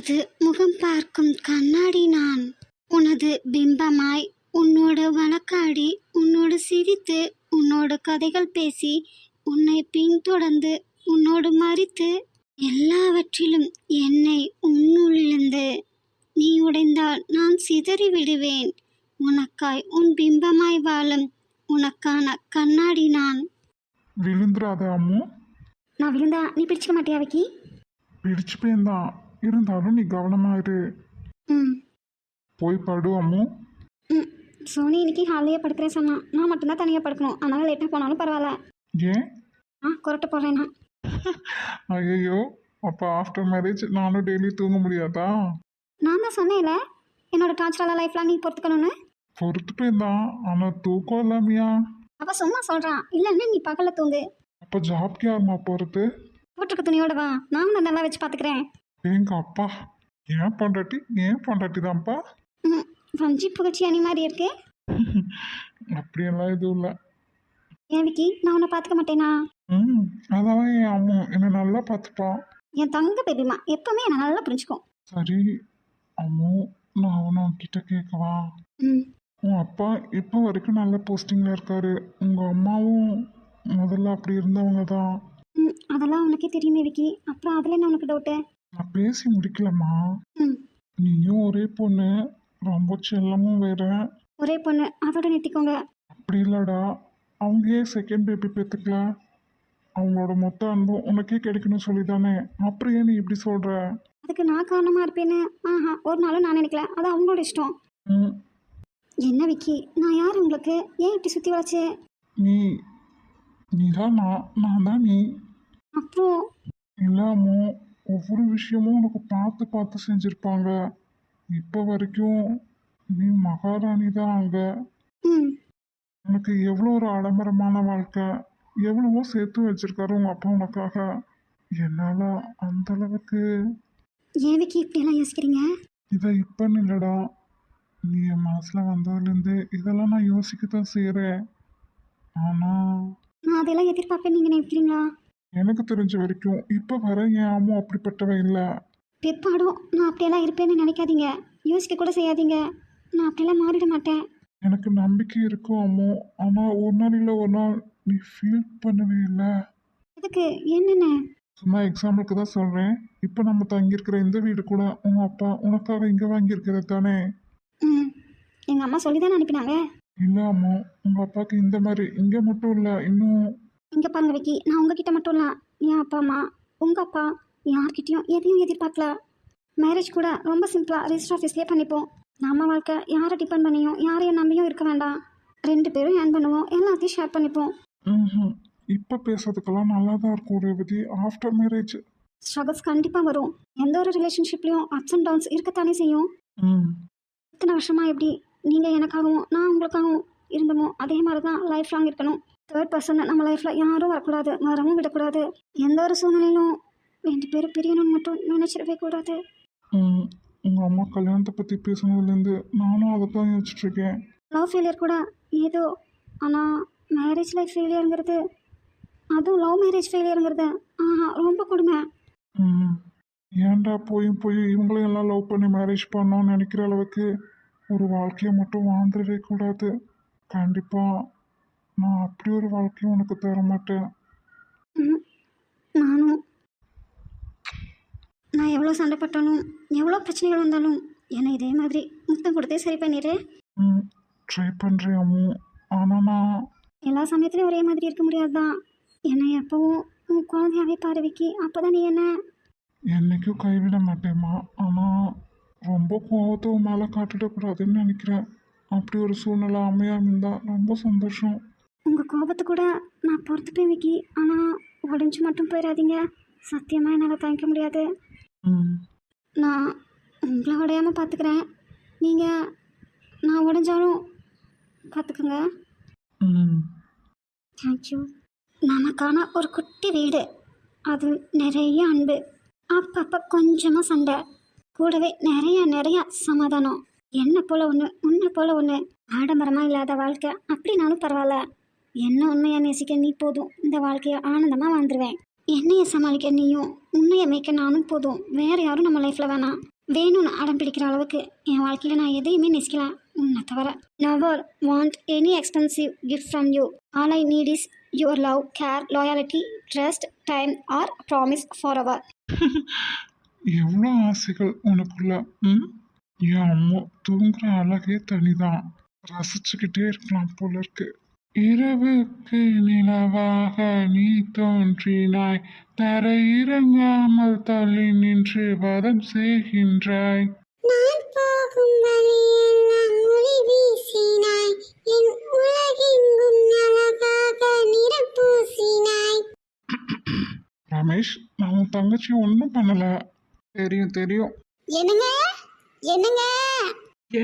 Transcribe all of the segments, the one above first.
உனது முகம் பார்க்கும் கண்ணாடி நான். உனது பிம்பமாய் உன்னோடு வழக்காடி, உன்னோடு சிரித்து, உன்னோடு கதைகள் பேசி, உன்னை பின்தொடர்ந்து, உன்னோடு மறித்து, எல்லாவற்றிலும் என்னை உன்னுள்ளிருந்து நீ உடைந்தால் நான் சிதறி விடுவேன். உனக்காய் உன் பிம்பமாய் வாழும் உனக்கான கண்ணாடி நான். விழுந்துடாத அம்மு. நான் விழுந்தா நீ பிடிச்சிக்க மாட்டியா விக்கி? பிடிச்சுப்பேன் தான், இருந்தாலும் நீ கவனமாயிரு. ம் போய் படு அம்மு. ம் சோனி இன்னைக்கு ஹாலியே படுக்கிறேன் சொன்னான். நான் மட்டும்தான் தனியாக படுக்கணும், அதனால் லேட்டாக போனாலும் பரவாயில்ல. ஏன்? கொரட்ட போகிறேன்னா. ஐயோ, அப்போ ஆஃப்டர் மேரேஜ் நானும் டெய்லி தூங்க முடியாதா? நான் தான் சொன்னேன்ல என்னோட டார்ச்சரான லைஃப்லாம் நீ பொறுத்துக்கணும்னு. பொறுத்துப்பேன் தான், ஆனால் தூக்கம் இல்லாமையா? அப்போ சும்மா சொல்கிறான், இல்லைன்னா நீ பகலில் தூங்கு. அப்போ ஜாப்க்கு யாருமா போகிறது? போட்டிருக்க துணியோட வா, நான் உன்னை நல்லா வச்சு பார்த்துக்கிறேன். எங்க அப்பா ஏன் பொண்டாட்டி தான்ப்பா. ம் வஞ்சி புகழ்ச்சி அணி மாதிரி இருக்கு. அப்படியெல்லாம் எதுவும் இல்லை. ஏன் விக்கி, நான் உன்னை பார்த்துக்க மாட்டேனா? அதான் என் அம்மா என்னை நல்லா பார்த்துப்பான். என் தங்க பேபிமா எப்பவுமே என்னை நல்லா புரிஞ்சுக்கும். சரி அம்மு, நான் உன்கிட்ட கேட்கவா? ம் உன் அப்பா இப்போ வரைக்கும் நல்ல போஸ்டிங்கில் இருக்காரு. உங்கள் அம்மாவும் முதல்ல அப்படி இருந்தவங்க தான். ம் அதெல்லாம் உனக்கே தெரியுமே விக்கி, அப்புறம் அதில் என்ன உனக்கு டவுட்டு? நான் பேசி முடிக்கலம்மா. ம் நீயும் ஒரே பொண்ணு, ரொம்ப செல்லமும் வேற. ஒரே பொண்ணு, அதோட நிறுத்திக்கோங்க. அப்படி இல்லடா, அவங்க ஏன் செகண்ட் பேபி பெற்றுக்கல? அவங்களோட மொத்த அன்பும் உனக்கே கிடைக்கணும்னு சொல்லி தானே. அப்புறம் ஏன் நீ இப்படி சொல்கிற? அதுக்கு நான் காரணமாக இருப்பேன்னு ஒரு நாளும் நான் நினைக்கல, அது அவங்களோட இஷ்டம். ம் என்ன விக்கி, நான் யார் உங்களுக்கு? ஏன் இப்படி சுற்றி வளைச்சு? நீ தான் நான் தான் நீ. அப்புறம் இல்லாமோ ஒவ்வொரு விஷயமும் உனக்கு பார்த்து பார்த்து செஞ்சுருப்பாங்க. இப்போ வரைக்கும் நீ மகாராணி தான் அங்கே. ம் உனக்கு எவ்வளோ ஒரு ஆடம்பரமான வாழ்க்கை, எவ்வளவோ சேர்த்து வச்சிருக்காரு உங்கள் அப்பா உனக்காக. என்னால் அந்த அளவுக்கு. ஏன் விக்கி இப்படியெல்லாம் யோசிக்கிறீங்க? இதை இப்போன்னு இல்லைடா, நீ என் மனசில் வந்ததுலேருந்து இதெல்லாம் நான் யோசிக்க தான் செய்கிறேன். ஆனால் நான் அதெல்லாம் எதிர்பார்ப்பேன் நீங்கள் நினைக்கிறீங்களா? எனக்கு தெரிஞ்ச வரைக்கும் இப்போ வர என் அம்மா அப்படிப்பட்டவன் இல்லை. பிற்பாடும் நான் அப்படியெல்லாம் இருப்பேன்னு நினைக்காதீங்க, யோசிக்க கூட செய்யாதீங்க. நான் அப்படியெல்லாம் மாறிட மாட்டேன். எனக்கு நம்பிக்கை இருக்கும் அம்மோ, ஆனால் ஒரு நாள் இல்லை ஒரு நாள் நீ ஃபீல் பண்ணவே இல்லை. அதுக்கு என்னென்ன? சும்மா எக்ஸாம்பிளுக்கு தான் சொல்கிறேன். இப்போ நம்ம தங்கியிருக்கிற இந்த வீடு கூட உங்கள் அப்பா உனக்காக இங்கே வாங்கியிருக்கிறது தானே. ம் எங்கள் அம்மா சொல்லி தானே அனுப்பினாங்க. இல்லை அம்மோ, உங்கள் அப்பாவுக்கு இந்த மாதிரி இங்கே மட்டும் இல்லை, இன்னும். இங்கே பாருங்க விக்கி, நான் உங்ககிட்ட மட்டும் இல்லை, என் அப்பா அம்மா, உங்கள் அப்பா, யார்கிட்டையும் எதையும் எதிர்பார்க்கல. மேரேஜ் கூட ரொம்ப சிம்பிளாக ரெஜிஸ்டர் ஆஃபீஸ்லேயே பண்ணிப்போம். நம்ம வாழ்க்கை யாரை டிபெண்ட் பண்ணியும் யாரையும் நம்பியும் இருக்க வேண்டாம். 2 பேரும் ஏர்ன் பண்ணுவோம், எல்லாத்தையும் ஷேர் பண்ணிப்போம். இப்போ பேசுறதுக்கெல்லாம் நல்லா தான் இருக்கும் ரேவதி. ஆஃப்டர் மேரேஜ் ஸ்ட்ரகிள்ஸ் கண்டிப்பாக வரும். எந்த ஒரு ரிலேஷன்ஷிப்லேயும் அப்ஸ் அண்ட் டவுன்ஸ் இருக்கத்தானே செய்யும். இத்தனை வருஷமாக எப்படி நீங்கள் எனக்காகவும் நான் உங்களுக்காகவும் இருந்தமோ, அதே மாதிரி தான் லைஃப் லாங் இருக்கணும். தேர்ட் பர்சன் நம்ம லைஃப்பில் யாரும் வரக்கூடாது, வரவும் விடக்கூடாது. எந்த ஒரு சூழ்நிலையிலும் 2 பேரும் பிரியணும்னு மட்டும் நினச்சிடவே கூடாது. உங்கள் அம்மா கல்யாணத்தை பற்றி பேசுனதுலேருந்து நானும் அதை தான் யோசிச்சுட்ருக்கேன். லவ் ஃபெயிலியர் கூட ஏதோ, ஆனால் மேரேஜ் லைஃப் ஃபெயிலியருங்கிறது, அதுவும் லவ் மேரேஜ் ஃபெயிலியருங்கிறது ரொம்ப கொடுமை. ஏன்டா போய் இவங்களையும் எல்லாம் லவ் பண்ணி மேரேஜ் பண்ணோன்னு நினைக்கிற அளவுக்கு ஒரு வாழ்க்கையை மட்டும் வாழ்ந்துடவே கூடாது. கண்டிப்பாக நான் அப்படி ஒரு வாழ்க்கையை உனக்கு தர மாட்டேன். நான் எவ்வளோ சண்டை பட்டாலும் எவ்வளோ பிரச்சனைகள் வந்தாலும் என்னை இதே மாதிரி முத்தம் கொடுத்தே சரி பண்ணிடு. ட்ரை பண்ணுறேன் அம்மு, ஆனால் நான் எல்லா சமயத்துலையும் ஒரே மாதிரி இருக்க முடியாது தான். என்னை எப்பவும் உன் குழந்தையாவே பாரு விக்கி, அப்போ தான் நீ என்ன என்றைக்கும் கைவிட மாட்டேம்மா. ஆனால் ரொம்ப கோவத்தை உன் மேலே காட்டிடக்கூடாதுன்னு நினைக்கிறேன். அப்படி ஒரு சூழ்நிலை அமையாமல் இருந்தால் ரொம்ப சந்தோஷம். உங்கள் கோபத்தை கூட நான் பொறுத்துப்பேன் விக்கி, ஆனால் உடஞ்சி மட்டும் போயிடாதீங்க. சத்தியமாக என்னால் தாங்கிக்க முடியாது. நான் உங்களை உடையாமல் பார்த்துக்கிறேன், நீங்கள் நான் உடஞ்சாலும் பார்த்துக்குங்க. தேங்க்யூ. நமக்கான ஒரு குட்டி வீடு, அது நிறைய அன்பு, அப்பப்போ கொஞ்சமாக சண்டை, கூடவே நிறைய சமாதானம். என்ன போல் ஒன்று உன்னை போல் ஒன்று, ஆடம்பரமாக இல்லாத வாழ்க்கை அப்படின்னாலும் பரவாயில்ல. என்ன உண்மையாக நேசிக்க நீ போதும், இந்த வாழ்க்கையை ஆனந்தமாக வாழ்ந்துருவேன். என்னைய சமாளிக்க நீயும் உன்னைய மேய்க்க நானும் போதும். வேற யாரும் நம்ம லைஃப்ல வேணாம். வேணும்னு அடம் பிடிக்கிற அளவுக்கு என் வாழ்க்கையில நான் எதையுமே நேசிக்கல உன்னை தவிர. Never want any expensive gift from you. All I need is your love, care, loyalty, trust, time or promise for our. எவ்வளோ ஆசைகள் உனக்குள்ள. ம் என் அம்மா தூங்குற அழகே தனிதான். ரசிச்சுக்கிட்டே இருக்கலாம் போல இருக்கு. இரவுக்கு நிலவாக நீ தோன்றினாய், தரையிறங்காமல் தள்ளி நின்று வதம் செய்கின்றாய். நான் போகும் வழியெல்லாம் ஒளி வீசினாய், என் உலகெங்கும் அழகாக நிறம் பூசினாய். ரமேஷ், நான் உன் தங்கச்சி ஒன்றும் பண்ணல. தெரியும் தெரியும். என்னங்க என்னங்க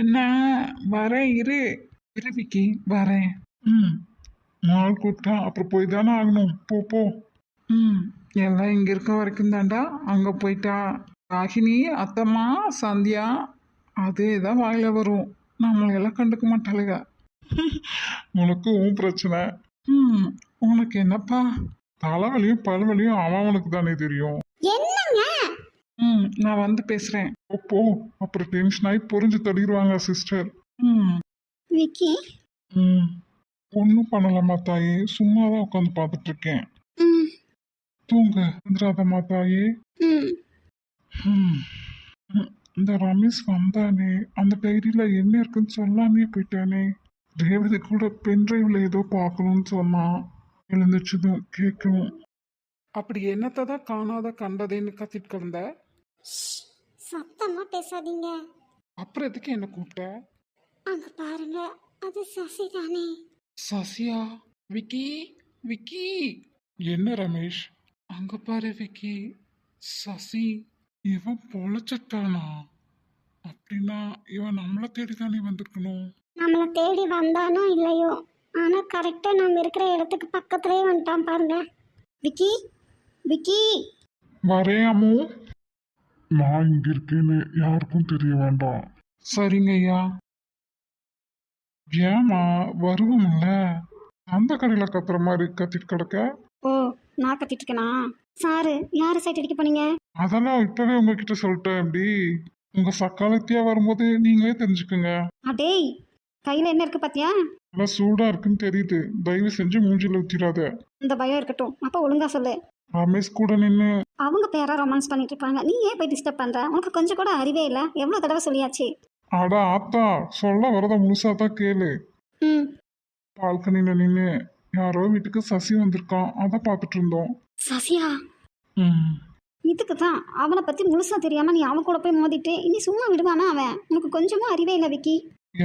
என்ன? வரேன், இரு விக்கி, வரேன். ம் நாள் கூப்பிட்டா அப்புறம் போய் தானே ஆகணும். போ போ. எல்லாம் இங்கே இருக்க வரைக்கும் தாண்டா. அங்கே போயிட்டா ராகினி, அத்தம்மா, சந்தியா அதே தான் வாயில வரும். நம்மளையெல்லாம் கண்டுக்க மாட்டாளுங்க. உனக்கு உன் பிரச்சனை. உனக்கு என்னப்பா? தலைவலியும் பல்வலியும் அவனுக்கு தானே தெரியும். என்னங்க நான் வந்து பேசுறேன். போ. அப்புறம் டென்ஷன் ஆகி புரிஞ்சு தள்ளிடுவாங்க சிஸ்டர். விக்கி. ஒன்றும் பண்ணலாமா தாயே, சும்மா தான் உட்காந்து பார்த்துட்டு இருக்கேன். தூங்க வந்துடாதம்மா தாயே. இந்த ரமேஷ் வந்தானே, அந்த டைரியில என்ன இருக்குன்னு சொல்லாமே போயிட்டானே. ரேவதி கூட பென்ட்ரைவ்ல ஏதோ பார்க்கணும்னு சொன்னான். எழுந்துச்சதும் கேட்கணும். அப்படி என்னத்தை தான் காணாத கண்டதேன்னு கத்திட்டு கிடந்த? சத்தமா பேசாதீங்க. அப்புறம் எதுக்கு என்ன கூப்பிட்ட? அங்க பாருங்க, அது சசி தானே. சசியா? விக்கி விக்கி, என்ன ரமேஷ்? அங்க பாரு விக்கி, சசி. இவன் பொழைச்சிட்டானா? அப்படின்னா இவன் நம்மளை தேடி தானே வந்திருக்கணும். நம்மளை தேடி வந்தானோ இல்லையோ, ஆனா கரெக்டா நம்ம இருக்கிற இடத்துக்கு பக்கத்துலயே வந்துட்டான் பாருங்க. விக்கி. விக்கி. வரேன் அம்மு. நான் இங்க இருக்கேன்னு யாருக்கும் தெரிய வேண்டாம். சரிங்க ஐயா. ஏமா வருவோம்ல? அந்த கடையில கத்துற மாதிரி கத்திட்டு கிடக்க. ஓ, நான் கத்திட்டு இருக்கேனா? சாரு, யாரு சைட் அடிக்க போனீங்க? அதெல்லாம் இப்பவே உங்ககிட்ட சொல்லிட்டேன். எப்படி உங்க சக்காலத்தியா வரும்போது நீங்களே தெரிஞ்சுக்குங்க. அடேய், கையில என்ன இருக்கு பாத்தியா? நல்லா சூடா இருக்குன்னு தெரியுது. தயவு செஞ்சு மூஞ்சில ஊத்திராத. இந்த பயம் இருக்கட்டும். அப்ப ஒழுங்கா சொல்லு. ரமேஷ் கூட நின்று அவங்க பேரா ரொமான்ஸ் பண்ணிட்டு இருப்பாங்க. நீ ஏன் போய் டிஸ்டர்ப் பண்ற? உனக்கு கொஞ்சம் கூட அறிவே இல்ல. எவ்வளவு தடவை சொல்லியாச்சு. அட ஆத்தா, சொல்ல வரத முழுசா தான் கேளு. ம். பால்கனில நின்று யாரோ வீட்டுக்கு சசி வந்திருக்கான், அதை பார்த்துட்டு இருந்தோம். சசியா? இதுக்கு தான் அவனை பத்தி முழுசா தெரியாம நீ அவன் கூட போய் மோதிட்டு இனி சும்மா விடுவானா அவன்? உனக்கு கொஞ்சமும் அறிவே இல்லை விக்கி.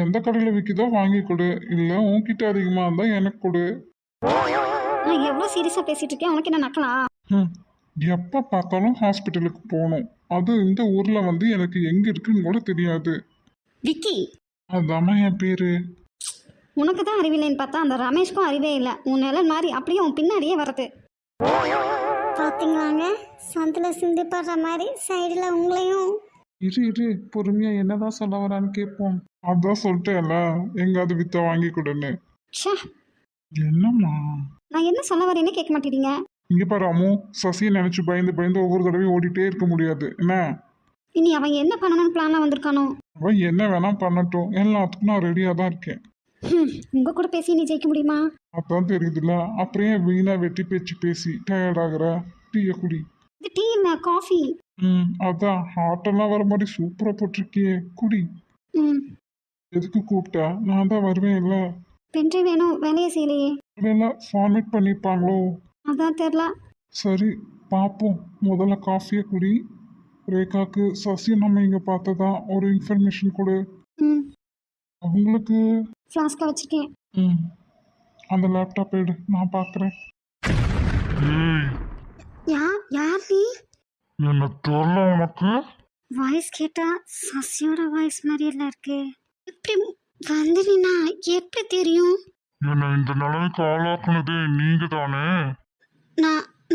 எந்த கடையில விற்கிதோ வாங்கி கொடு, இல்ல உன்கிட்ட அதிகமா இருந்தா எனக்கு கொடு. நான் எவ்வளவு சீரியஸா பேசிட்டு இருக்கேன், உனக்கு என்ன நக்கலா? எப்ப பார்த்தாலும் ஹாஸ்பிட்டலுக்கு போகணும். அது இந்த ஊர்ல வந்து எனக்கு எங்க இருக்குன்னு கூட தெரியாது. விக்கி, அதாம்மா என் பேரு. உனக்கு தான் அறிவில்லைன்னு பார்த்தா அந்த ரமேஷ்க்கும் அறிவே இல்லை. உன் நிழல் மாதிரி அப்படியே உன் பின்னாடியே வருது. பாத்தீங்களாங்க, சந்தில சிந்து படுற மாதிரி சைடுல உங்களையும். இரு பொறுமையா என்னதான் சொல்ல வரான்னு கேட்போம். அதான் சொல்லிட்டேன்ல, எங்காவது வித்த வாங்கி கொடுன்னு. ச்சே, என்னம்மா நான் என்ன சொல்ல வரேன்னு கேட்க மாட்டேறீங்க. இங்க பாரு அம்மு, சசியை நினைச்சு பயந்து பயந்து ஒவ்வொரு தடவையும் ஓடிட்டே இருக்க முடியாது என்ன. இனி அவன் என்ன பண்ணணும்னு பிளான்ல வந்திருக்கானோ? அவன் என்ன வேணா பண்ணட்டும், எல்லாத்துக்கும் நான் ரெடியா தான் இருக்கேன். உங்க கூட பேசி நீ ஜெயிக்க முடியுமா? அதான் தெரியுதுல்ல, அப்புறம் ஏன் வீணா வெட்டி பேச்சு பேசி டயர்ட் ஆகுற? டீய குடி. இது டீ இல்ல, காஃபி. அதான் ஹாட்டெல்லாம் வர மாதிரி சூப்பரா போட்டிருக்கியே, குடி. எதுக்கு கூப்பிட்ட? நான் தான் வருவேன் இல்ல. பென்ட்ரை வேணும், வேலையை செய்யலையே. இல்ல ஃபார்மேட் பண்ணிருப்பாங்களோ? அதான் தெரியல. சரி பார்ப்போம். முதல்ல காஃபியை குடி. ரேகாக்கு சசி நம்ம இங்க பார்த்ததா ஒரு இன்ஃபர்மேஷன் கொடு. அவங்களுக்கு ஃப்ளாஸ்கா வச்சிருக்கேன். அந்த லேப்டாப் எடு, நான் பார்க்குறேன். யார் நீ? என்ன தெரியல உனக்கு? வாய்ஸ் கேட்டா சசியோட வாய்ஸ் மாதிரி எல்லாம் இருக்கு. எப்படி வந்தீங்கன்னா எப்படி தெரியும்? என்ன இந்த நிலைமைக்கு ஆளாக்குனதே நீங்க தானே?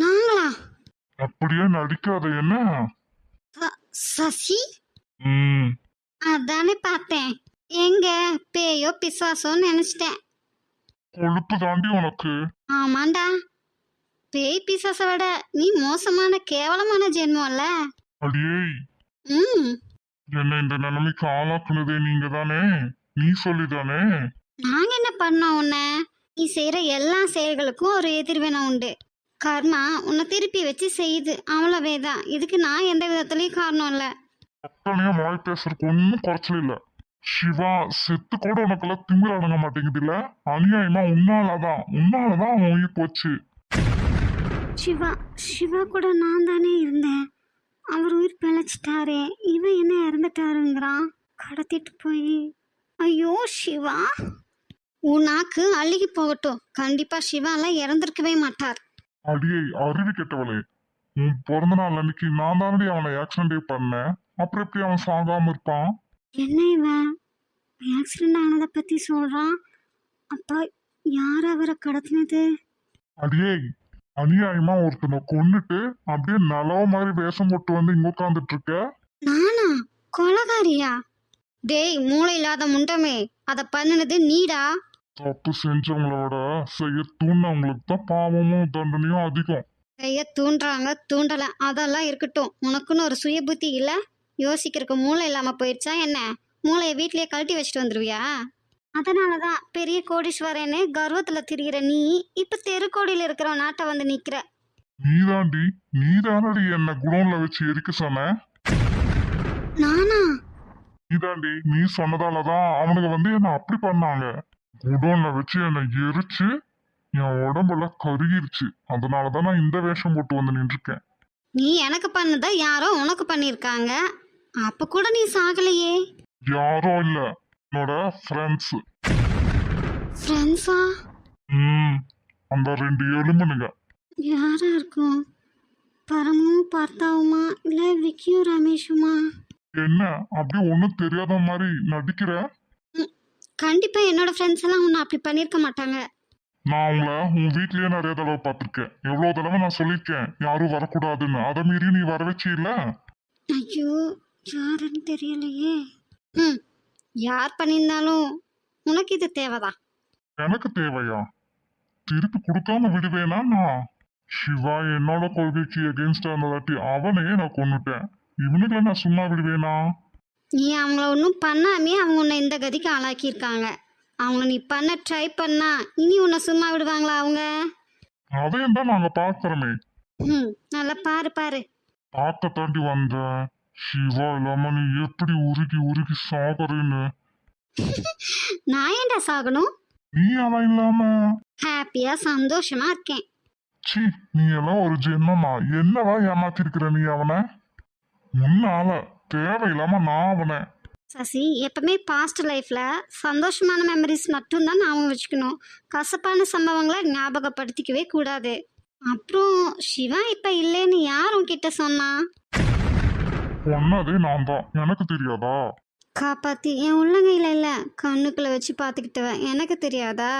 நாங்களா? அப்படியே நடிக்காத என்ன. சசி அதானே பார்த்தேன். எங்க பேயோ பிசாசோன்னு நினைச்சிட்டேன். கொழுப்பு தாண்டி உனக்கு. ஆமாண்டா. பேய் பிசாசை விட நீ மோசமான கேவலமான ஜென்மம்ல. அடியே, ம். என்ன இந்த நிலைமைக்கு ஆளாக்குனதே நீங்க தானே? நீ சொல்லிதானே? நாங்க என்ன பண்ணோம் உன்ன? நீ செய்யற எல்லா செயல்களுக்கும் ஒரு எதிர்வினை உண்டு. கர்மா உன்னை திருப்பி வச்சு செய்யுது, அவ்வளவேதான். இதுக்கு நான் எந்த விதத்துலயும் காரணம் இல்ல. அத்தனையும் வாய் பேசுறதுக்கு ஒன்னும் குறைச்சல் இல்ல. சிவா செத்து கூட உனக்கெல்லாம் திமிர அடங்க மாட்டேங்குது இல்ல? அநியாயமா உன்னாலதான் அவன் உயிர் போச்சு. சிவா சிவா கூட நான் தானே இருந்தேன். அவர் உயிர் பிழைச்சிட்டாரே, இவன் என்ன இறந்துட்டாருங்கிறான். கடத்திட்டு போய். ஐயோ சிவா, உன் நாக்கு அழுகி போகட்டும். கண்டிப்பா சிவாலாம் இறந்திருக்கவே மாட்டார். அடியே அருவி கெட்டவளே, உன் பிறந்த நாள் அன்னைக்கு நான் தானடி அவனை ஆக்சிடென்டே பண்ணேன். அப்புறம் எப்படி அவன் சாகாம இருப்பான்? என்ன இவன் ஆக்சிடென்ட் ஆனதை பத்தி சொல்றான்? அப்பா, யார் அவரை கடத்தினது? அடியே, அநியாயமா ஒருத்தனை கொன்னுட்டு அப்படியே நலவ மாதிரி வேஷம் போட்டு வந்து இங்க உட்காந்துட்டு இருக்க. நானா கொலகாரியா? டேய் மூளை இல்லாத முண்டமே, அதை பண்ணினது நீடா. தப்பு செஞ்சவங்களோட செய்ய தூண்டவங்களுக்கு தான் பாவமும் தண்டனையும் அதிகம். கைய தூண்டுறாங்க தூண்டல, அதெல்லாம் இருக்கட்டும். உனக்குன்னு ஒரு சுய புத்தி இல்ல? யோசிக்கிறதுக்கு மூளை இல்லாம போயிடுச்சா என்ன? மூளையை வீட்லயே கழட்டி வச்சுட்டு வந்துருவியா? அதனாலதான் பெரிய கோடீஸ்வரன்னு கர்வத்துல திரிகிற நீ இப்ப தெருக்கோடியில இருக்கிற நாட்டை வந்து நிக்கிற. நீதானடி என்ன குடோன்ல வச்சு எரிக்க சொன்ன. நானா? நீ சொன்னதாலதான் அவனுங்க வந்து என்ன அப்படி பண்ணாங்க. குடோன்ல வச்சு என்னை எரிச்சு என் உடம்புல கருகிருச்சு. அதனாலதான் நான் இந்த வேஷம் போட்டு வந்து நின்றுருக்கேன். நீ எனக்கு பண்ணத யாரோ உனக்கு பண்ணிருக்காங்க. அப்ப கூட நீ சாகலையே. யாரோ இல்ல, என்னோட ஃப்ரெண்ட்ஸ். ஃப்ரெண்ட்ஸா? அந்த 2 எலும்புனுங்க. யாரா இருக்கும்? பரமும் பார்த்தாவுமா இல்ல விக்கியும் ரமேஷுமா? என்ன அப்படியே ஒன்னும் தெரியாத மாதிரி நடிக்கிற? கண்டிப்பா என்னோட ஃப்ரெண்ட்ஸ் எல்லாம் உன்னை அப்படி பண்ணிருக்க மாட்டாங்க. நான் உங்களை உன் வீட்லயே நிறைய தடவை பார்த்திருக்கேன். எவ்வளவு தடவை நான் சொல்லியிருக்கேன் யாரும் வரக்கூடாதுன்னு. அதை மீறி நீ வர வச்சு இல்ல. ஐயோ, யாருன்னு தெரியலையே. யார் பண்ணியிருந்தாலும் உனக்கு இது தேவைதான். எனக்கு தேவையா? திருப்பி கொடுக்காம விடுவேனா நான்? சிவா என்னோட கொள்கைக்கு எகென்ஸ்டா இருந்ததாட்டி அவனையே நான் கொன்னுட்டேன். இவனுங்களை நான் சும்மா விடுவேனா? நீ அவங்கள ஒன்றும் பண்ணாமே அவங்க உன்னை இந்த கதிக்கு ஆளாக்கியிருக்காங்க. அவங்கள நீ பண்ண ட்ரை பண்ணா இனி உன்னை சும்மா விடுவாங்களா அவங்க? அதையும் தான் நாங்க பார்க்கிறோமே. நல்லா பாரு பாரு. பார்க்க தாண்டி வந்தேன். சிவா இல்லாம நீ எப்படி உருகி உருகி சாகுறேன்னு. நான் ஏன்டா சாகணும்? நீ அவன் இல்லாம ஹாப்பியா சந்தோஷமா இருக்கேன். சி, நீ எல்லாம் ஒரு ஜென்மமா என்னவா ஏமாத்திருக்கிற நீ அவனை? முன்னால தேவையில்லாம நான் அவனை. சசி, எப்பவுமே பாஸ்ட் லைஃப்பில் சந்தோஷமான மெமரிஸ் மட்டும்தான் ஞாபகம் வச்சுக்கணும். கசப்பான சம்பவங்களை ஞாபகப்படுத்திக்கவே கூடாது. அப்புறம் சிவா இப்போ இல்லைன்னு யார் உன்கிட்ட சொன்னா? சொன்னதே நான் தான், எனக்கு தெரியாதா? காப்பாற்றி என் உள்ளங்கையில் இல்லை கண்ணுக்குள்ளே வச்சு பார்த்துக்கிட்டவன் எனக்கு தெரியாதா?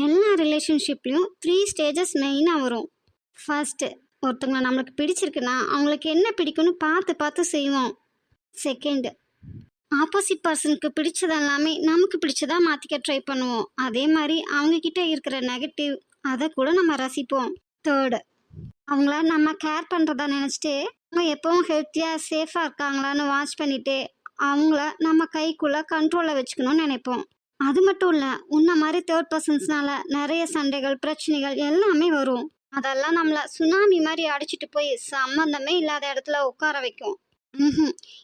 எல்லா ரிலேஷன்ஷிப்லேயும் 3 ஸ்டேஜஸ் மெயினாக வரும். ஃபர்ஸ்ட்டு, ஒருத்தவங்களை நம்மளுக்கு பிடிச்சிருக்குன்னா அவங்களுக்கு என்ன பிடிக்கும்னு பார்த்து பார்த்து செய்வோம். செகண்டு, ஆப்போசிட் பர்சனுக்கு பிடிச்சது எல்லாமே நமக்கு பிடிச்சதா மாற்றிக்க ட்ரை பண்ணுவோம். அதே மாதிரி அவங்கக்கிட்ட இருக்கிற நெகட்டிவ் அதை கூட நம்ம ரசிப்போம். தேர்டு, அவங்கள நம்ம கேர் பண்ணுறதா நினச்சிட்டு அவங்க எப்பவும் ஹெல்த்தியாக சேஃபாக இருக்காங்களான்னு வாட்ச் பண்ணிவிட்டு அவங்கள நம்ம கைக்குள்ளே கண்ட்ரோலில் வச்சுக்கணும்னு நினைப்போம். அது மட்டும் இல்லை, உன்ன மாதிரி தேர்ட் பர்சன்ஸ்னால நிறைய சண்டைகள் பிரச்சனைகள் எல்லாமே வரும். அதெல்லாம் நம்மளை சுனாமி மாதிரி அடிச்சுட்டு போய் சம்மந்தமே இல்லாத இடத்துல உட்கார வைக்கும்.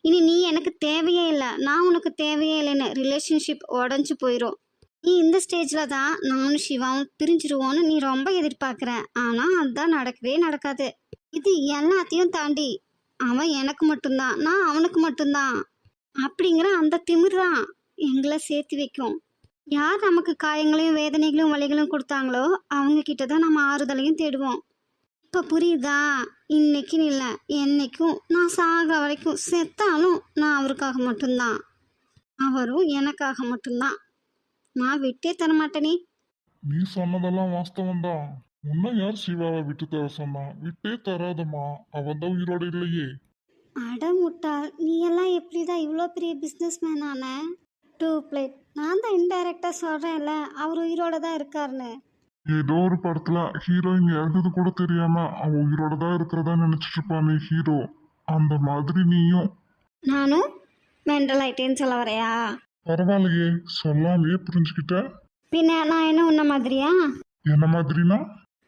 இனி நீ எனக்கு தேவையே இல்லை, நான் உனக்கு தேவையே இல்லைன்னு ரிலேஷன்ஷிப் உடஞ்சி போயிடும். நீ இந்த ஸ்டேஜில் தான் நானும் சிவாவும் பிரிஞ்சிருவோன்னு நீ ரொம்ப எதிர்பார்க்குற. ஆனால் அதுதான் நடக்கவே நடக்காது. இது எல்லாத்தையும் தாண்டி அவன் எனக்கு மட்டும்தான், நான் அவனுக்கு மட்டும்தான் அப்படிங்கிற அந்த திமிர் தான் எங்களை சேர்த்து வைக்கும். யார் நமக்கு காயங்களையும் வேதனைகளையும் வலிகளும் கொடுத்தாங்களோ அவங்க கிட்ட தான் நம்ம ஆறுதலையும் தேடுவோம். இப்போ புரியுதா? இன்னைக்குன்னு இல்லை, என்னைக்கும் நான் சாகிற வரைக்கும் செத்தாலும் நான் அவருக்காக மட்டும்தான், அவரும் எனக்காக மட்டும்தான். நான் விட்டே தரமாட்டேனே. நீ சொன்னதெல்லாம் வாஸ்தவம் தான். உன்னை யார் சிவாவை விட்டு தர சொன்னா? விட்டே தராதம்மா, அவன் தான் உயிரோடு இல்லையே. அட முட்டாள், நீ எல்லாம் எப்படிதான் இவ்வளோ பெரிய பிஸ்னஸ் மேன் ஆன? 2 பிளேட். நான் தான் இன்டைரக்டாக சொல்கிறேன்ல அவர் உயிரோட தான் இருக்காருன்னு. ஏதோ ஒரு படத்துல ஹீரோயின் இறந்தது கூட தெரியாம அவ உயிரோட தான் இருக்கிறதா நினைச்சிட்டு இருப்பானே ஹீரோ, அந்த மாதிரி நீயும். நானும் மென்டல் ஆயிட்டேன்னு சொல்ல வரையா? பரவாயில்லையே, சொல்லாமையே புரிஞ்சுக்கிட்ட. பின்ன நான் என்ன உன்ன மாதிரியா? என்ன மாதிரினா?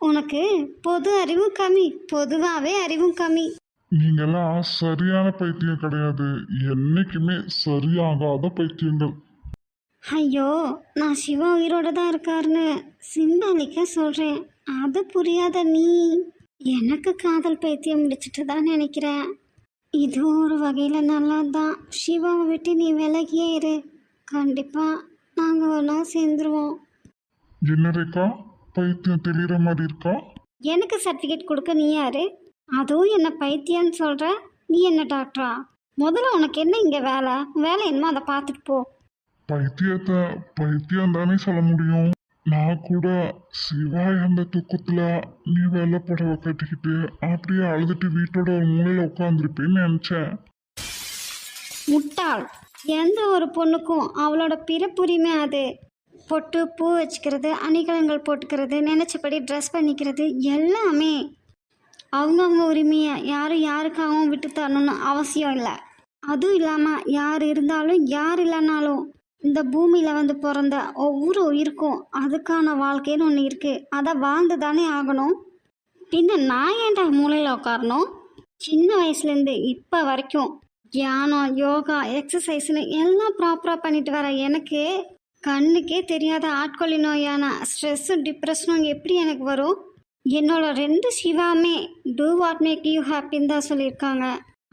உனக்கு பொது அறிவும் கம்மி, பொதுவாகவே அறிவும் கம்மி. நீங்கெல்லாம் சரியான பைத்தியம் கிடையாது, என்னைக்குமே சரியாகாத பைத்தியங்கள். ஐயோ, நான் சிவா உயிரோட தான் இருக்காருன்னு சிம்பாலிக்க சொல்கிறேன். அது புரியாத நீ எனக்கு காதல் பைத்தியம் முடிச்சிட்டு தான் நினைக்கிறேன். இது ஒரு வகையில் நல்லா தான். சிவாவை விட்டு நீ விலகியே இரு, கண்டிப்பாக நாங்கள் ஒரு நாள் சேர்ந்துருவோம். என்ன ரேக்கா, பைத்தியம் தெளிகிற மாதிரி இருக்கா? எனக்கு சர்டிஃபிகேட் கொடுக்க நீ யாரு? அதுவும் என்ன பைத்தியம்னு சொல்கிற? நீ என்ன டாக்டரா? முதல்ல உனக்கு என்ன இங்கே வேலை? வேலை என்னமோ அதை பார்த்துட்டு போ. பைத்தியத்தை பைத்தியம் தானே சொல்ல முடியும். நான் கூட சிவா அந்த தூக்கத்துல நீ வெள்ளை புடவை கட்டிக்கிட்டு அப்படியே அழுதுட்டு வீட்டோட ஒரு மூலையில உட்காந்துருப்பேன்னு நினைச்சேன். முட்டாள். எந்த ஒரு பொண்ணுக்கும் அவளோட பிறப்புரிமை அது. பொட்டு பூ வச்சுக்கிறது, அணிகலன்கள் போட்டுக்கிறது, நினச்சபடி ட்ரெஸ் பண்ணிக்கிறது எல்லாமே அவங்கவுங்க உரிமையை யாரும் யாருக்காகவும் விட்டு தரணும்னு அவசியம் இல்லை. அதுவும் இல்லாமல் யார் இருந்தாலும் யார் இல்லைனாலும் இந்த பூமியில் வந்து பிறந்த ஒவ்வொரு உயிருக்கும் அதுக்கான வாழ்க்கைன்னு ஒன்று இருக்குது. அதை வாழ்ந்து தானே ஆகணும். பின்ன நான் ஏன்டா மூலையில் உட்காரணும்? சின்ன வயசுலேருந்து இப்போ வரைக்கும் தியானம், யோகா, எக்ஸசைஸ்னு எல்லாம் ப்ராப்பராக பண்ணிட்டு வர எனக்கு கண்ணுக்கே தெரியாத ஆட்கொள்ளி நோயான ஸ்ட்ரெஸ்ஸும் டிப்ரெஷனும் எப்படி எனக்கு வரும்? என்னோட 2 சிவாமே டூ வாட் மேக் யூ ஹாப்பின்னு தான் சொல்லியிருக்காங்க.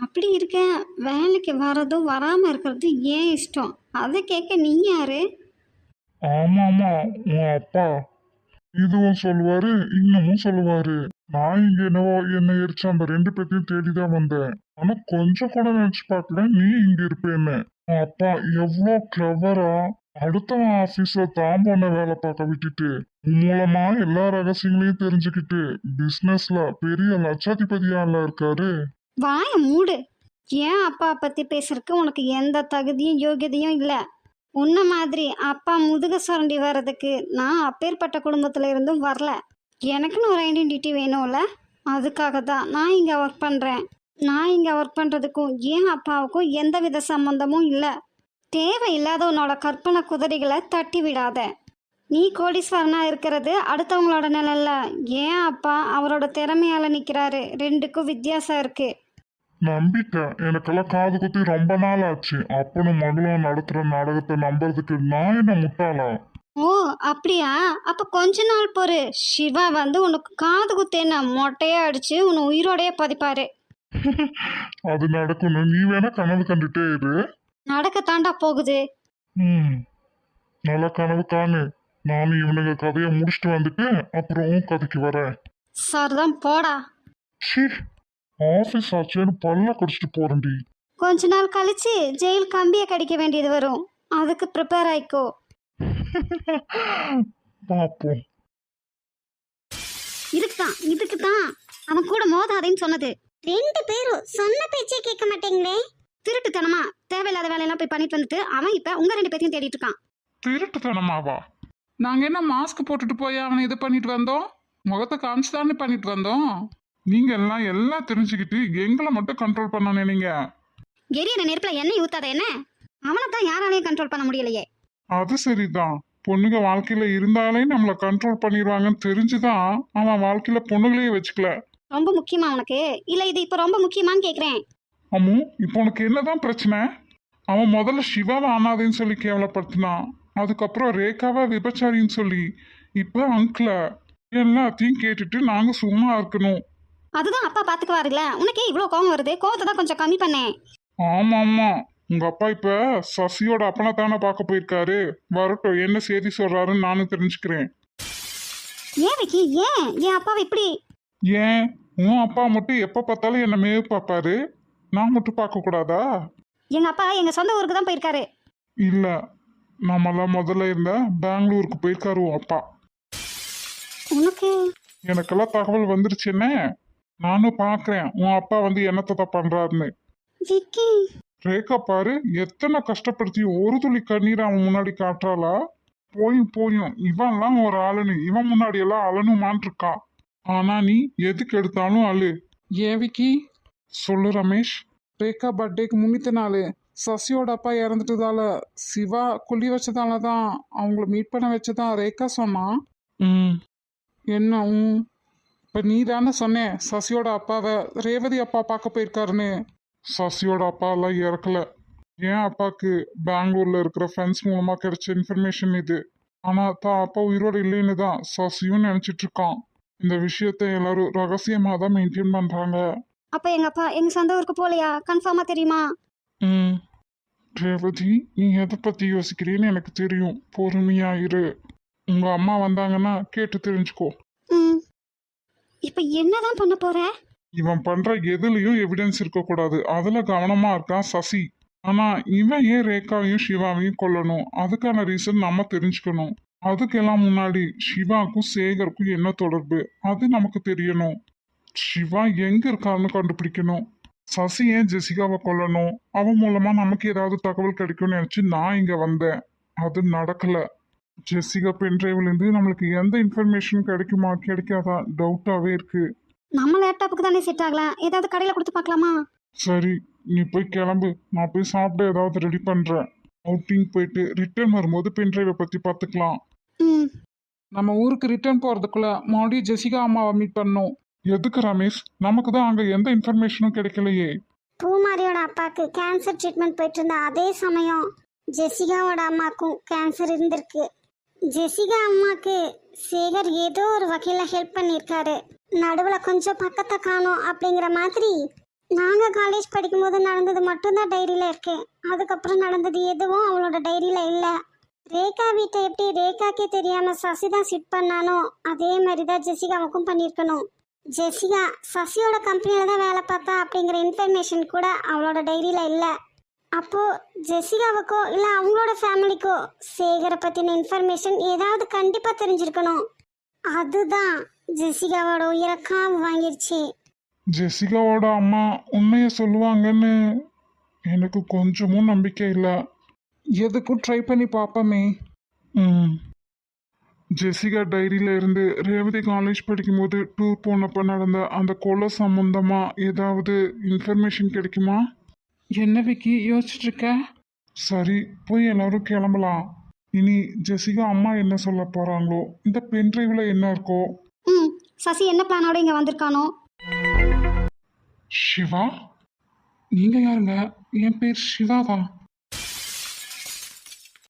அப்படி இருக்கேன், வேலைக்கு வரதும் வராமல் இருக்கிறது ஏன் இஷ்டம். அதை கேட்க நீ யாரு? ஆமா ஆமா, உன் அப்பா இதுவும் சொல்லுவாரு இன்னமும் சொல்லுவாரு. நான் இங்க என்னவோ என்ன எரிச்சு அந்த 2 பேத்தையும் தேடிதான் வந்தேன். ஆனா கொஞ்சம் கூட நினைச்சு பார்க்கல நீ இங்க இருப்பேன்னு. உன் அப்பா எவ்வளோ கிளவரா அடுத்தவன் ஆபீஸ்ல தான் போன வேலை பார்க்க விட்டுட்டு உன் மூலமா எல்லா ரகசியங்களையும் தெரிஞ்சுக்கிட்டு பிசினஸ்ல பெரிய லட்சாதிபதியால இருக்காரு. வாய மூடு. ஏன் அப்பா பற்றி பேசுறதுக்கு உனக்கு எந்த தகுதியும் யோகியதையும் இல்லை. உன்ன மாதிரி அப்பா முதுக சுரண்டி வர்றதுக்கு நான் அப்பேற்பட்ட குடும்பத்தில் இருந்தும் வரல. எனக்குன்னு ஒரு ஐடென்டிட்டி வேணும்ல, அதுக்காக தான் நான் இங்கே ஒர்க் பண்ணுறேன். நான் இங்கே ஒர்க் பண்ணுறதுக்கும் என் அப்பாவுக்கும் எந்த வித சம்மந்தமும் இல்லை. தேவையில்லாத உன்னோட கற்பனை குதிரைகளை தட்டி விடாத. நீ கோடீஸ்வரனாக இருக்கிறது அடுத்தவங்களோட நிலையில. ஏன் அப்பா அவரோட திறமையால் நிற்கிறாரு. 2க்கும் வித்தியாசம் இருக்குது. நம்பிட்டேன். எனக்கெல்லாம் காது குத்தி ரொம்ப நாள் ஆச்சு. அப்பனும் மகளும் நடத்துற நாடகத்தை நம்புறதுக்கு நான் என்ன முட்டாளா? ஓ அப்படியா? அப்போ கொஞ்ச நாள் பொறு. சிவா வந்து உனக்கு காது குத்தேன்னா மொட்டையா அடிச்சு உன்னை உயிரோடையே பதிப்பாரு. அது நடக்கணும். நீ வேணா கனவு கண்டுட்டே இரு. நடக்கத்தாண்டா போகுது. நல்ல கனவு காணு. நானும் இவனுங்க கதையை முடிச்சுட்டு வந்துட்டு அப்புறம் உன் கதைக்கு வரேன். சரிதான் போடா. ஷீ, ஆஃபீஸ் ஆச்சுன்னு பல்ல கடிச்சிட்டு போறேன்டி. கொஞ்ச நாள் கழிச்சு ஜெயில் கம்பியை கடிக்க வேண்டியது வரும். அதுக்கு ப்ரிப்பேர் ஆயிக்கோ. பாப்போம். இதுக்கு தான் அவன் கூட மோதாதேன்னு சொன்னது. 2 பேரும் சொன்ன பேச்சே கேட்க மாட்டேங்களே. திருட்டுத்தனமா தேவையில்லாத வேலையெல்லாம் போய் பண்ணிட்டு வந்துட்டு அவன் இப்ப உங்க 2 பேத்தையும் தேடிட்டு இருக்கான். திருட்டுத்தனமாவா? நாங்கள் என்ன மாஸ்க் போட்டுட்டு போய் அவனை இது பண்ணிட்டு வந்தோம்? முகத்தை காமிச்சு தானே பண்ணிட்டு வந்தோம். நீங்க எல்லாம் தெரிஞ்சுக்கிட்டு எங்களை மட்டும் கண்ட்ரோல் பண்ண நீங்க. எரியற நெருப்புல எண்ணெய் ஊத்தாத என்ன? அவனை தான் யாராலையும் கண்ட்ரோல் பண்ண முடியலையே. அது சரிதான். பொண்ணுங்க வாழ்க்கையில இருந்தாலே நம்மள கண்ட்ரோல் பண்ணிடுவாங்கன்னு தெரிஞ்சுதான் அவன் வாழ்க்கையில பொண்ணுங்களையே வச்சுக்கல. ரொம்ப முக்கியமா உனக்கு? இல்ல இது இப்ப ரொம்ப முக்கியமான்னு கேக்குறேன். அம்மு, இப்போ உனக்கு என்னதான் பிரச்சனை? அவன் முதல்ல சிவாவை அனாதைன்னு சொல்லி கேவலப்படுத்தினான். அதுக்கப்புறம் ரேகாவை விபச்சாரின்னு சொல்லி இப்போ அங்கிள எல்லாத்தையும் கேட்டுட்டு நாங்க சும்மா இருக்கணும். அதுதான் அப்பா பாத்துக்குவாருல்ல. உனக்கே இவ்வளவு கோவம் வருது. கோவத்தை தான் கொஞ்சம் கம்மி பண்ணேன். ஆமா ஆமா, உங்க அப்பா இப்ப சசியோட அப்பனை தானே பார்க்க போயிருக்காரு. வரட்டும், என்ன செய்தி சொல்றாருன்னு நானும் தெரிஞ்சுக்கிறேன். ஏன் விக்கி, ஏன் என் அப்பாவை இப்படி? ஏன் உன் அப்பா மட்டும் எப்ப பார்த்தாலும் என்ன மேவு பார்ப்பாரு, நான் மட்டும் பார்க்க கூடாதா? எங்க அப்பா எங்க சொந்த ஊருக்கு தான் போயிருக்காரு. இல்ல, நம்மளாம் முதல்ல இருந்த பெங்களூருக்கு போயிருக்காரு உன் அப்பா. உனக்கு எனக்கெல்லாம் தகவல் வந்துருச்சு. என்ன, நானும் பாக்குறேன் உன் அப்பா வந்து என்னத்தை பண்றாருன்னு. விக்கி, ரேகா பாரு, எத்தனை கஷ்டப்படுத்தி ஒரு துளி கண்ணீர் அவன் முன்னாடி காட்டுறாளா. போயும் இவன்லாம் ஒரு ஆளுன்னு இவன் முன்னாடி எல்லாம் அழனுமான் இருக்கா. ஆனா நீ எதுக்கு எடுத்தாலும் அழு. ஏன் விக்கி? சொல்லு ரமேஷ். ரேகா பர்த்டேக்கு முன்னித்த நாள் சசியோட அப்பா இறந்துட்டதால சிவா குழி வச்சதால தான் அவங்கள மீட் பண்ண வச்சதான் ரேகா சொன்னான். ம் என்ன இப்போ நீ தானே சொன்னேன் சசியோட அப்பாவை ரேவதி அப்பா பார்க்க போயிருக்காருன்னு. சசியோட அப்பா எல்லாம் இறக்கல. என் அப்பாவுக்கு பெங்களூர்ல இருக்கிற ஃப்ரெண்ட்ஸ் மூலமா கிடைச்ச இன்ஃபர்மேஷன் இது. ஆனா தான் அப்பா உயிரோட இல்லைன்னு தான் சசியும் நினைச்சிட்டு இருக்கான். இந்த விஷயத்த எல்லாரும் ரகசியமா தான் மெயின்டைன் பண்றாங்க. அப்போ எங்கள் அப்பா எங்கள் சொந்த ஊருக்கு போகலையா? கன்ஃபார்மாக தெரியுமா? ம் ரேவதி, நீ எதை பத்தி யோசிக்கிறீன்னு எனக்கு தெரியும். பொறுமையா இரு. உங்க அம்மா வந்தாங்கன்னா கேட்டு தெரிஞ்சுக்கோ. ம். இப்போ என்னதான் பண்ண போற? இவன் பண்ற எதுலயும் எவிடன்ஸ் இருக்கக்கூடாது, அதுல கவனமா இருக்கான் சசி. ஆனா இவன் ஏன் ரேகாவையும் சிவாவையும் கொல்லணும்? அதுக்கான ரீசன் நம்ம தெரிஞ்சுக்கணும். அதுக்கெல்லாம் முன்னாடி சிவாக்கும் சேகருக்கும் என்ன தொடர்பு அது நமக்கு தெரியணும். சிவா எங்க இருக்கான்னு கண்டுபிடிக்கணும். சசி ஏன் ஜெசிகாவை கொல்லணும்? அவன் மூலமா நமக்கு ஏதாவது தகவல் கிடைக்கும்னு நினைச்சு நான் இங்க வந்தேன். அது நடக்கல. ஜெசிகா பென்ட்ரைவ்ல இருந்து நம்மளுக்கு எந்த இன்ஃபர்மேஷன் கிடைக்குமா கிடைக்காதா டவுட்டாவே இருக்கு. நம்ம லேப்டாப்புக்கு தானே செட் ஆகலாம். ஏதாவது கடையில் கொடுத்து பார்க்கலாமா? சரி, நீ போய் கிளம்பு. நான் போய் சாப்பிட ஏதாவது ரெடி பண்றேன். அவுட்டிங் போயிட்டு ரிட்டர்ன் வரும்போது பென்ட்ரைவை பத்தி பார்த்துக்கலாம். ம். நம்ம ஊருக்கு ரிட்டர்ன் போகிறதுக்குள்ள மறுபடியும் ஜெசிகா அம்மாவை மீட் பண்ணோம். எதுக்கு ரமேஷ்? நமக்கு தான் அங்க எந்த இன்ஃபர்மேஷனும் கிடைக்கலையே. பூமாரியோட அப்பாவுக்கு கேன்சர் ட்ரீட்மெண்ட் போயிட்டு இருந்த அதே சமயம் ஜெசிகாவோட அம்மாக்கும் கேன்சர் இருந்திருக்கு. ஜெசிகா அம்மாக்கு சேகர் ஏதோ ஒரு வகையில் ஹெல்ப் பண்ணியிருக்காரு. நடுவில் கொஞ்சம் பக்கத்தை காணோம் அப்படிங்கிற மாதிரி. நாங்கள் காலேஜ் படிக்கும்போது நடந்தது மட்டும்தான் டைரியில் இருக்கு. அதுக்கப்புறம் நடந்தது எதுவும் அவளோட டைரியில் இல்லை. ரேகா வீட்டை எப்படி ரேகாக்கே தெரியாமல் சசி தான் சிட் பண்ணானோ அதே மாதிரி தான் ஜெசிகாவுக்கும் பண்ணியிருக்கணும். ஜெசிகா சசியோட கம்பெனியில் தான் வேலை பார்த்தா அப்படிங்கிற இன்ஃபர்மேஷன் கூட அவளோட டைரியில் இல்லை. அப்போது ஜெசிகாவுக்கோ இல்லை அவங்களோட ஃபேமிலிக்கோ சேகரை பற்றின இன்ஃபர்மேஷன் ஏதாவது கண்டிப்பாக தெரிஞ்சிருக்கணும். அதுதான் ஜெசிகாவோட உயிரை காவு வாங்கிருச்சு. ஜெசிகாவோட அம்மா உண்மையை சொல்லுவாங்கன்னு எனக்கு கொஞ்சமும் நம்பிக்கை இல்லை. எதுக்கும் ட்ரை பண்ணி பார்ப்போமே. ம் ஜெசிகா டைரியில இருந்து ரேவதி காலேஜ் படிக்கும்போது டூர் போனப்ப நடந்த அந்த கொலை சம்பந்தமா ஏதாவது இன்ஃபர்மேஷன் கிடைக்குமா? என்ன விக்கி யோசிச்சுட்டு இருக்க? சரி, போய் எல்லாரும் கிளம்பலாம். இனி ஜெசிகா அம்மா என்ன சொல்ல போறாங்களோ, இந்த பென்ட்ரைவ்ல என்ன இருக்கோ. ம். சசி என்ன பிளானோட இங்கே வந்திருக்கானோ? சிவா, நீங்கள் யாருங்க? என் பேர் சிவாவா?